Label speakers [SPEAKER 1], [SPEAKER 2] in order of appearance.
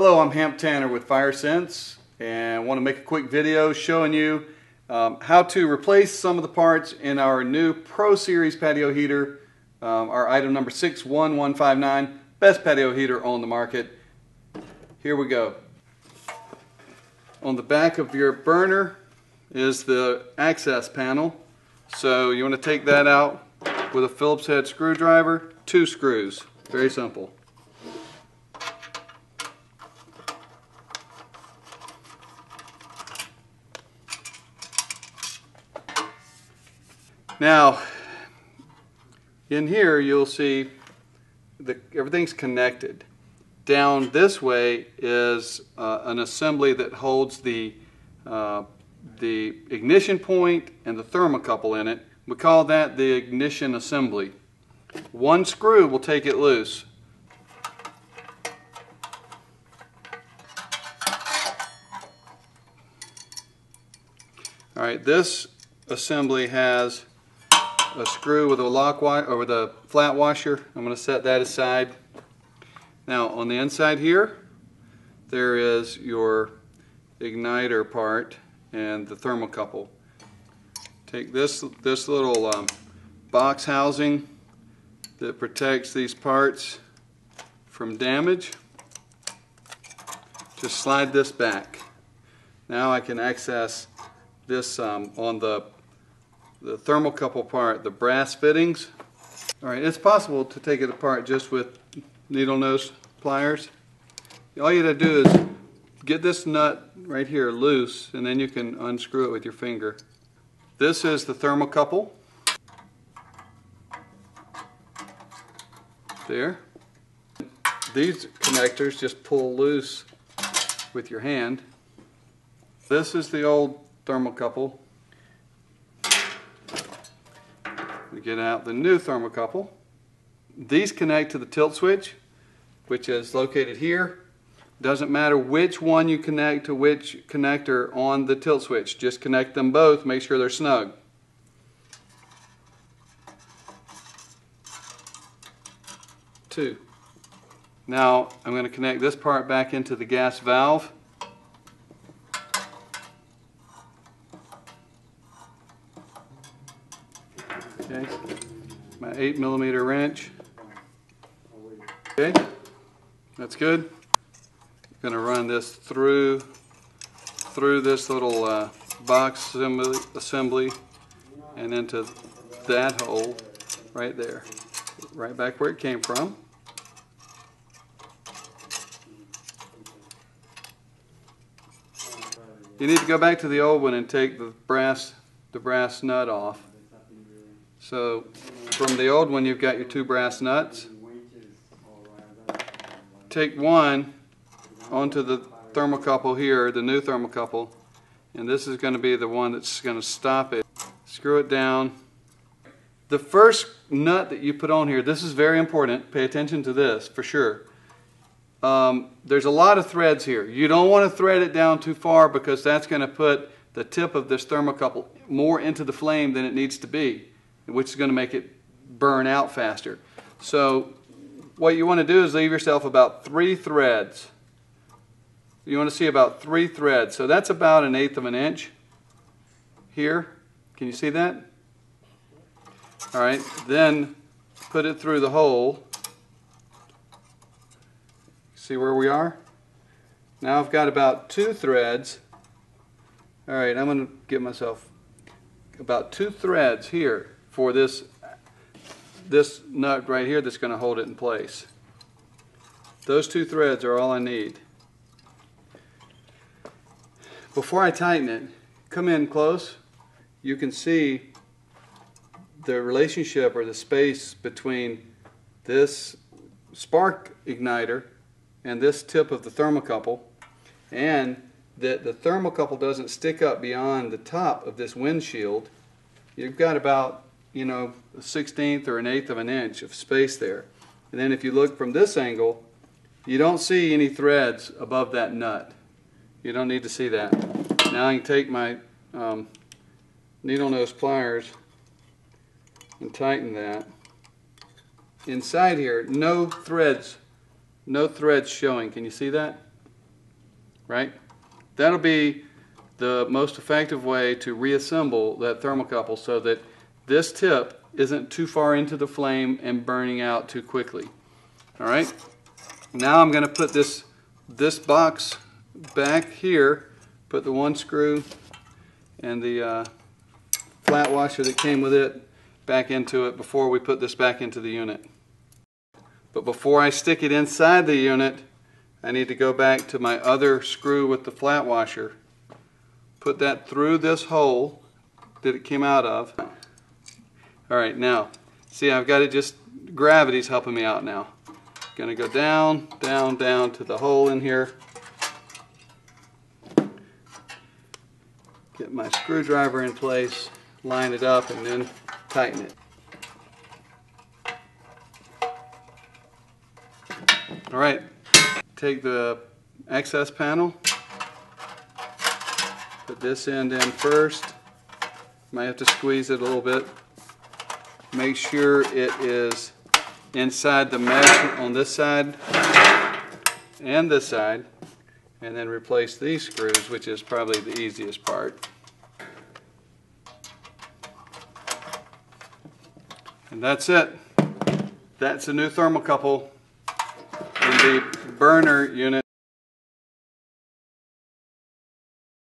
[SPEAKER 1] Hello, I'm Hamp Tanner with FireSense and want to make a quick video showing you how to replace some of the parts in our new Pro Series patio heater, our item number 61159, best patio heater on the market. Here we go. On the back of your burner is the access panel. So you want to take that out with a Phillips head screwdriver, 2 screws, very simple. Now, in here you'll see that everything's connected. Down this way is an assembly that holds the ignition point and the thermocouple in it. We call that the ignition assembly. One screw will take it loose. All right, this assembly has a screw with a lock or with a flat washer. I'm going to set that aside. Now on the inside here there is your igniter part and the thermocouple. Take this little box housing that protects these parts from damage. Just slide this back. Now I can access this on the thermocouple part, the brass fittings. All right, it's possible to take it apart just with needle nose pliers. All you have to do is get this nut right here loose, and then you can unscrew it with your finger. This is the thermocouple. There. These connectors just pull loose with your hand. This is the old thermocouple. We get out the new thermocouple. These connect to the tilt switch, which is located here. Doesn't matter which one you connect to which connector on the tilt switch. Just connect them both, make sure they're snug. Two. Now I'm going to connect this part back into the gas valve. Okay, my 8mm wrench. Okay, that's good. I'm going to run this through this little box assembly and into that hole right there, right back where it came from. You need to go back to the old one and take the brass nut off. So from the old one you've got your 2 brass nuts. Take one onto the thermocouple here, the new thermocouple, and this is going to be the one that's going to stop it. Screw it down. The first nut that you put on here, this is very important, pay attention to this for sure. There's a lot of threads here. You don't want to thread it down too far because that's going to put the tip of this thermocouple more into the flame than it needs to be, which is going to make it burn out faster. So what you want to do is leave yourself about 3 threads. You want to see about 3 threads. So that's about 1/8 of an inch here. Can you see that? All right, then put it through the hole. See where we are? Now I've got about 2 threads. All right, I'm going to give myself about 2 threads here for this nut right here that's going to hold it in place. Those 2 threads are all I need. Before I tighten it, come in close. You can see the relationship or the space between this spark igniter and this tip of the thermocouple, and that the thermocouple doesn't stick up beyond the top of this windshield. You've got about, a 1/16 or 1/8 of an inch of space there. And then if you look from this angle, you don't see any threads above that nut. You don't need to see that. Now I can take my needle nose pliers and tighten that. Inside here, no threads showing. Can you see that? right? That'll be the most effective way to reassemble that thermocouple so that this tip isn't too far into the flame and burning out too quickly. All right, now I'm going to put this box back here, put the one screw and the flat washer that came with it back into it before we put this back into the unit. But before I stick it inside the unit, I need to go back to my other screw with the flat washer, put that through this hole that it came out of. Alright, now, see, I've got it, just gravity's helping me out now. Gonna go down, down, down to the hole in here. Get my screwdriver in place, line it up, and then tighten it. Alright, take the access panel, put this end in first. Might have to squeeze it a little bit. Make sure it is inside the mesh on this side and this side, and then replace these screws, which is probably the easiest part. And that's it. That's a new thermocouple in the burner unit.